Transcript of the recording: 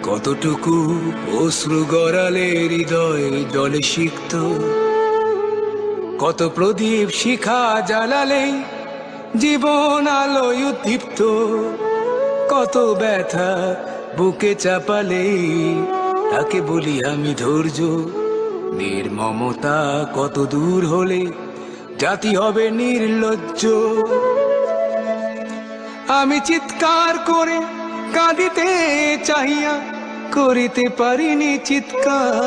কতটুকু অশ্রু গড়ালে হৃদয় জলে সিক্ত, কত প্রদীপ শিখা জ্বালালে জীবন আলোয় উদ্দীপ্ত, কত ব্যথা বুকে চাপালে তাকে বলি আমি ধৈর্য। নির্মমতা কত দূর হলে জাতি হবে নির্লজ্জ। আমি চিৎকার করে কাঁদিতে চাহিয়া করিতে পারিনি চিৎকার।